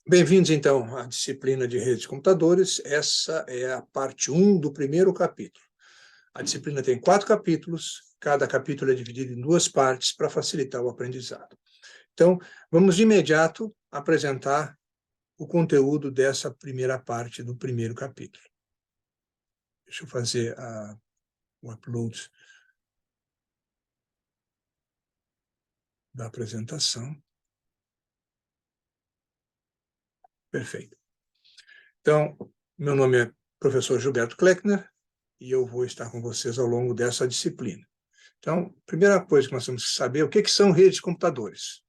Bem-vindos, então, à disciplina de redes de computadores. Essa é a parte 1 do primeiro capítulo. A disciplina tem 4 capítulos, cada capítulo é dividido em 2 partes para facilitar o aprendizado. Então, vamos de imediato apresentar o conteúdo dessa primeira parte do primeiro capítulo. Deixa eu fazer o upload da apresentação. Perfeito. Então, meu nome é professor Gilberto Kleckner e eu vou estar com vocês ao longo dessa disciplina. Então, a primeira coisa que nós temos que saber é o que são redes de computadores.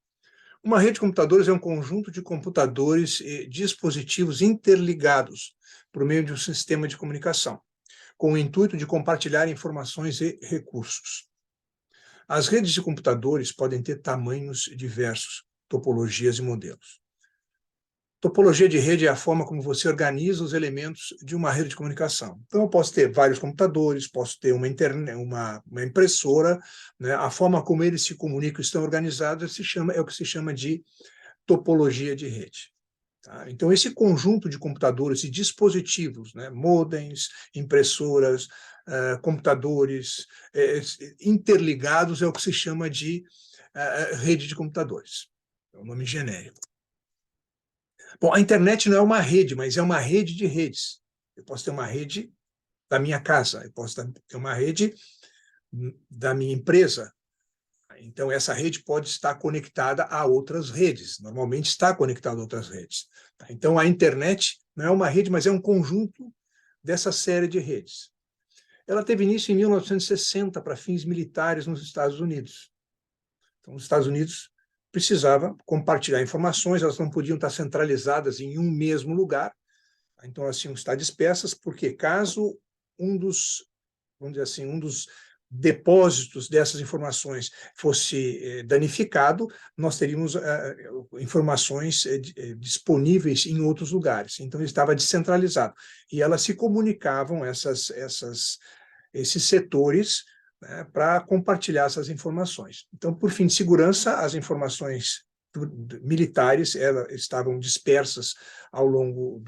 Uma rede de computadores é um conjunto de computadores e dispositivos interligados por meio de um sistema de comunicação, com o intuito de compartilhar informações e recursos. As redes de computadores podem ter tamanhos diversos, topologias e modelos. Topologia de rede é a forma como você organiza os elementos de uma rede de comunicação. Então, eu posso ter vários computadores, posso ter uma impressora, né? A forma como eles se comunicam e estão organizados é o que se chama de topologia de rede. Tá? Então, esse conjunto de computadores e dispositivos, né? Modems, impressoras, computadores interligados é o que se chama de rede de computadores. É um nome genérico. Bom, a internet não é uma rede, mas é uma rede de redes. Eu posso ter uma rede da minha casa, eu posso ter uma rede da minha empresa. Então, essa rede pode estar conectada a outras redes, normalmente está conectada a outras redes. Então, a internet não é uma rede, mas é um conjunto dessa série de redes. Ela teve início em 1960 para fins militares nos Estados Unidos. Então, os Estados Unidos precisava compartilhar informações, elas não podiam estar centralizadas em um mesmo lugar, então elas tinham que estar dispersas, porque caso vamos dizer assim, um dos depósitos dessas informações fosse danificado, nós teríamos informações disponíveis em outros lugares. Então, estava descentralizado. E elas se comunicavam, esses setores, né, para compartilhar essas informações. Então, por fim de segurança, as informações militares estavam dispersas ao longo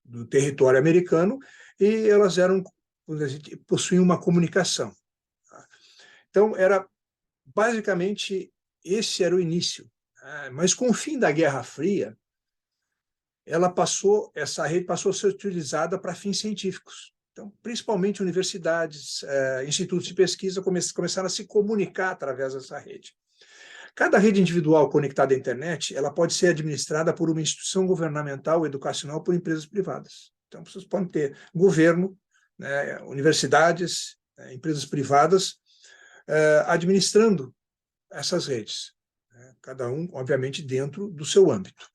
do território americano e elas possuíam uma comunicação. Tá? Então, basicamente, esse era o início. Mas com o fim da Guerra Fria, essa rede passou a ser utilizada para fins científicos. Então, principalmente universidades, institutos de pesquisa começaram a se comunicar através dessa rede. Cada rede individual conectada à internet, ela pode ser administrada por uma instituição governamental ou educacional por empresas privadas. Então, vocês podem ter governo, né, universidades, empresas privadas, administrando essas redes, né, cada um, obviamente, dentro do seu âmbito.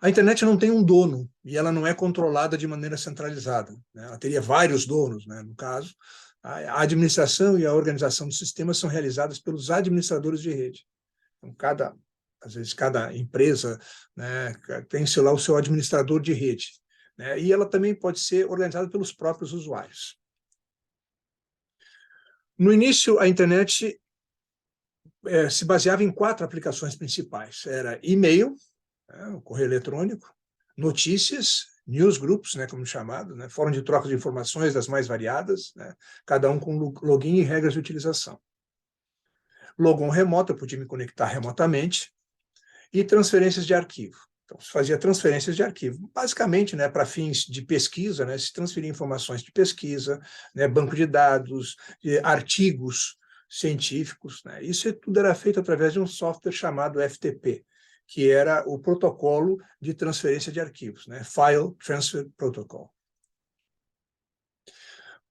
A internet não tem um dono e ela não é controlada de maneira centralizada, né? Ela teria vários donos, né, no caso. A administração e a organização dos sistemas são realizadas pelos administradores de rede. Então, às vezes, cada empresa, né, tem lá o seu administrador de rede, né, e ela também pode ser organizada pelos próprios usuários. No início, a internet se baseava em 4 aplicações principais. Era e-mail, o correio eletrônico, notícias, newsgroups, né, como chamado, né, fórum de troca de informações das mais variadas, né, cada um com login e regras de utilização. Logon remoto, eu podia me conectar remotamente, e transferências de arquivo. Então, se fazia transferências de arquivo, basicamente, né, para fins de pesquisa, né, se transferia informações de pesquisa, né, banco de dados, artigos científicos, né, isso tudo era feito através de um software chamado FTP, que era o protocolo de transferência de arquivos, né, File Transfer Protocol.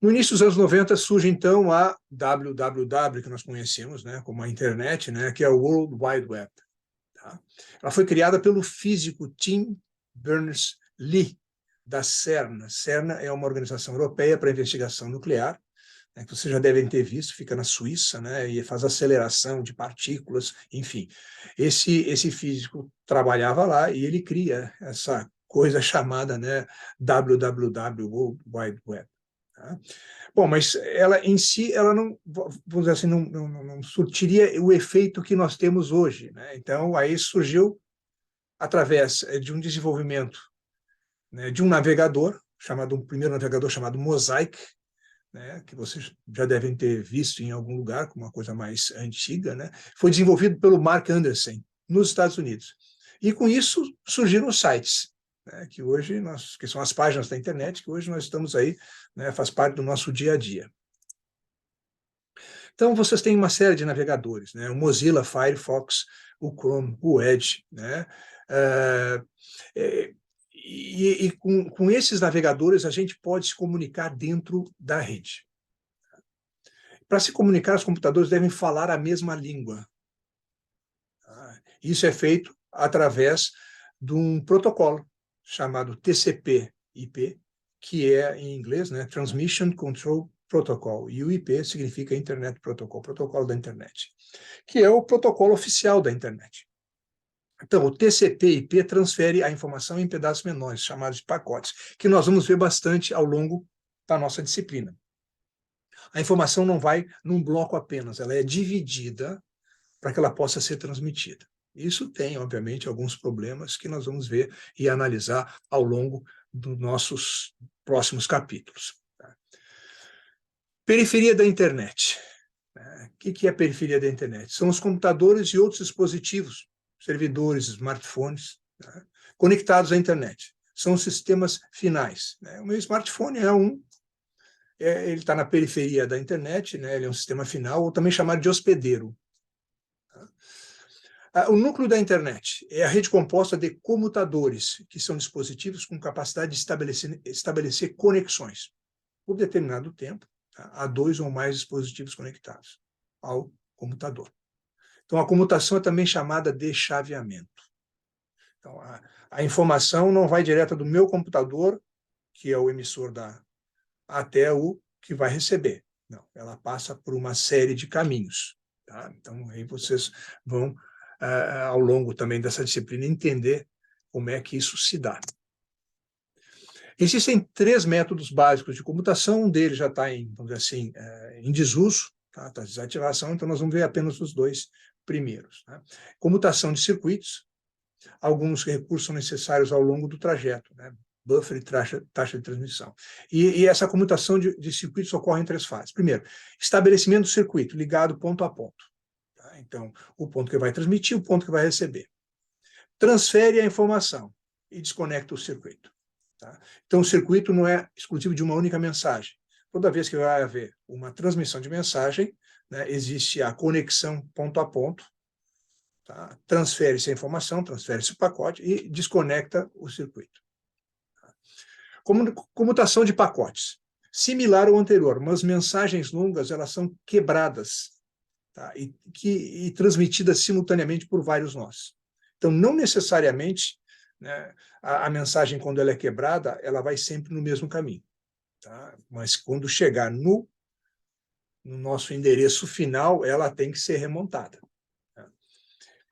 No início dos anos 90 surge, então, a WWW, que nós conhecemos, né, como a internet, né, que é o World Wide Web. Tá? Ela foi criada pelo físico Tim Berners-Lee, da CERN. CERN é uma organização europeia para investigação nuclear, né, que vocês já devem ter visto, fica na Suíça, né, e faz aceleração de partículas, enfim. Esse físico trabalhava lá e ele cria essa coisa chamada, né, WWW, World Wide Web. Tá? Bom, mas ela em si, ela não, vamos dizer assim, não surtiria o efeito que nós temos hoje, né? Então, aí surgiu através de um desenvolvimento, né, de um navegador, um primeiro navegador chamado Mosaic, né, que vocês já devem ter visto em algum lugar, com uma coisa mais antiga, né, foi desenvolvido pelo Mark Anderson, nos Estados Unidos. E com isso surgiram os sites, né, que são as páginas da internet, que hoje nós estamos aí, né, faz parte do nosso dia a dia. Então, vocês têm uma série de navegadores, né, o Mozilla, Firefox, o Chrome, o Edge, né, e com esses navegadores a gente pode se comunicar dentro da rede. Para se comunicar, os computadores devem falar a mesma língua. Isso é feito através de um protocolo chamado TCP/IP, que é, em inglês, né, Transmission Control Protocol, e o IP significa Internet Protocol, protocolo da internet, que é o protocolo oficial da internet. Então, o TCP/IP transfere a informação em pedaços menores, chamados de pacotes, que nós vamos ver bastante ao longo da nossa disciplina. A informação não vai num bloco apenas, ela é dividida para que ela possa ser transmitida. Isso tem, obviamente, alguns problemas que nós vamos ver e analisar ao longo dos nossos próximos capítulos. Periferia da internet. O que é a periferia da internet? São os computadores e outros dispositivos, servidores, smartphones, conectados à internet. São os sistemas finais. O meu smartphone ele está na periferia da internet, ele é um sistema final, ou também chamado de hospedeiro. O núcleo da internet é a rede composta de comutadores, que são dispositivos com capacidade de estabelecer conexões por determinado tempo, a 2 ou mais dispositivos conectados ao computador. Então, a comutação é também chamada de chaveamento. Então, a informação não vai direto do meu computador, que é o emissor até o que vai receber. Não, ela passa por uma série de caminhos. Tá? Então, aí vocês vão, ao longo também dessa disciplina, entender como é que isso se dá. Existem 3 métodos básicos de comutação, um deles já está em, vamos dizer assim, em desuso, está em desativação, então nós vamos ver apenas os 2 primeiros. Né? Comutação de circuitos, alguns recursos são necessários ao longo do trajeto, né? Buffer e taxa de transmissão. E essa comutação de circuitos ocorre em 3 fases. Primeiro, estabelecimento do circuito, ligado ponto a ponto. Tá? Então, o ponto que vai transmitir, o ponto que vai receber. Transfere a informação e desconecta o circuito. Tá? Então, o circuito não é exclusivo de uma única mensagem. Toda vez que vai haver uma transmissão de mensagem, né, existe a conexão ponto a ponto, tá? Transfere-se a informação, transfere-se o pacote e desconecta o circuito. Comutação de pacotes. Similar ao anterior, mas mensagens longas elas são quebradas, tá? e transmitidas simultaneamente por vários nós. Então, não necessariamente, né, a mensagem, quando ela é quebrada, ela vai sempre no mesmo caminho. Tá? Mas quando chegar no nosso endereço final, ela tem que ser remontada. Tá?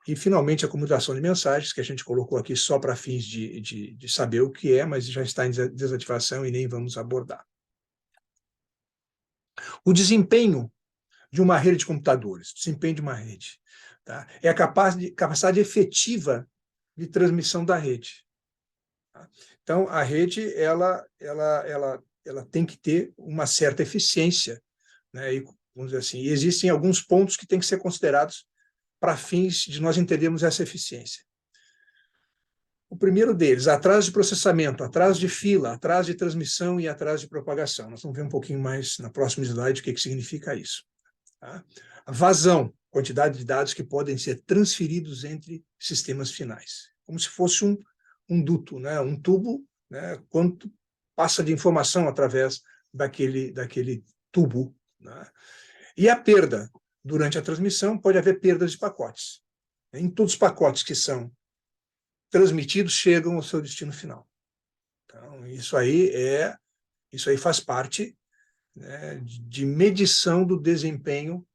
E, finalmente, a comutação de mensagens, que a gente colocou aqui só para fins de saber o que é, mas já está em desativação e nem vamos abordar. O desempenho de uma rede de computadores, desempenho de uma rede, tá? É a capacidade efetiva de transmissão da rede. Tá? Então, a rede ela tem que ter uma certa eficiência, né? E, vamos dizer assim, existem alguns pontos que têm que ser considerados para fins de nós entendermos essa eficiência. O primeiro deles, atraso de processamento, atraso de fila, atraso de transmissão e atraso de propagação. Nós vamos ver um pouquinho mais na próxima slide o que significa isso. Tá? A vazão, quantidade de dados que podem ser transferidos entre sistemas finais, como se fosse um duto, né? Um tubo, né? Quanto passa de informação através daquele tubo. Né? E a perda, durante a transmissão, pode haver perdas de pacotes. Em todos os pacotes que são transmitidos chegam ao seu destino final. Então, isso aí faz parte, né, de medição do desempenho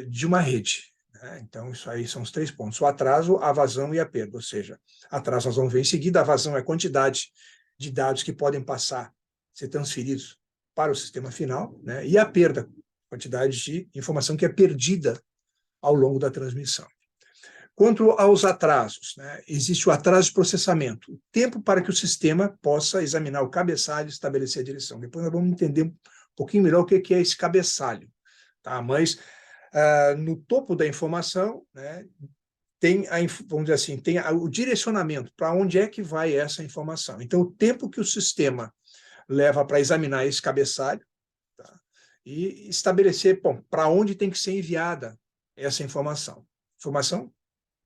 de uma rede. Né? Então, isso aí são os 3 pontos: o atraso, a vazão e a perda. Ou seja, atraso nós vamos ver em seguida, a vazão é a quantidade de dados que podem ser transferidos para o sistema final, né? E a perda, quantidade de informação que é perdida ao longo da transmissão. Quanto aos atrasos, né, existe o atraso de processamento, o tempo para que o sistema possa examinar o cabeçalho e estabelecer a direção. Depois nós vamos entender um pouquinho melhor o que é esse cabeçalho. Tá? Mas no topo da informação, né, tem vamos dizer assim, tem o direcionamento para onde é que vai essa informação. Então, o tempo que o sistema leva para examinar esse cabeçalho, tá, e estabelecer para onde tem que ser enviada essa informação. Informação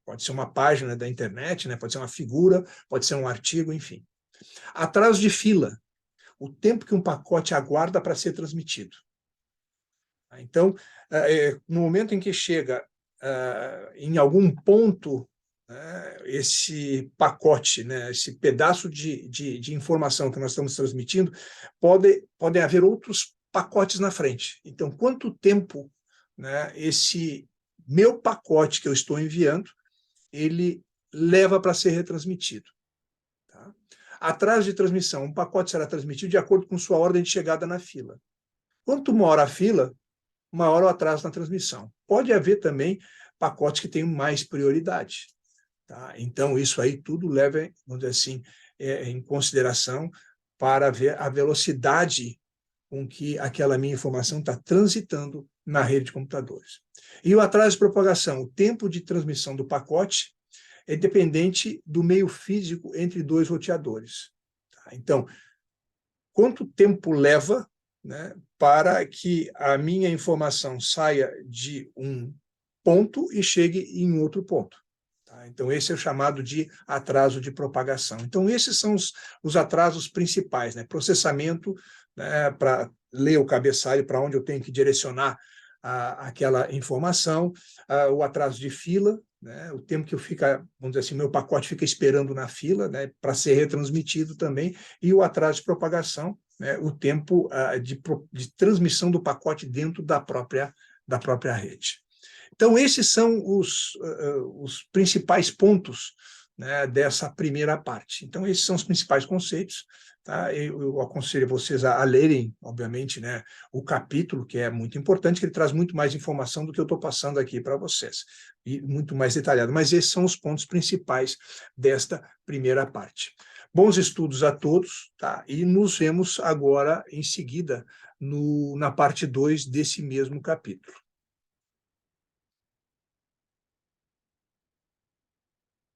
pode ser uma página da internet, né, pode ser uma figura, pode ser um artigo, enfim. Atraso de fila, o tempo que um pacote aguarda para ser transmitido. Então, no momento em que chega em algum ponto, esse pacote, né, esse pedaço de informação que nós estamos transmitindo, podem haver outros pacotes na frente. Então, quanto tempo, né, esse meu pacote que eu estou enviando, ele leva para ser retransmitido. Tá? Atraso de transmissão, um pacote será transmitido de acordo com sua ordem de chegada na fila. Quanto maior a fila, maior o atraso na transmissão. Pode haver também pacotes que tenham mais prioridade. Tá? Então, isso aí tudo leva, vamos dizer assim, em consideração para ver a velocidade com que aquela minha informação está transitando na rede de computadores. E o atraso de propagação, o tempo de transmissão do pacote é dependente do meio físico entre dois roteadores. Tá? Então, quanto tempo leva, né, para que a minha informação saia de um ponto e chegue em outro ponto? Tá? Então, esse é o chamado de atraso de propagação. Então, esses são os atrasos principais, né? Processamento, né, para ler o cabeçalho, para onde eu tenho que direcionar aquela informação, o atraso de fila, né, o tempo que eu fica, vamos dizer assim, meu pacote fica esperando na fila, né, para ser retransmitido também, e o atraso de propagação, né, o tempo de transmissão do pacote dentro da própria rede. Então, esses são os principais pontos, né, dessa primeira parte. Então, esses são os principais conceitos. Tá? Eu aconselho vocês a lerem, obviamente, né, o capítulo, que é muito importante, que ele traz muito mais informação do que eu estou passando aqui para vocês, e muito mais detalhado. Mas esses são os pontos principais desta primeira parte. Bons estudos a todos, tá? E nos vemos agora, em seguida, na parte 2 desse mesmo capítulo.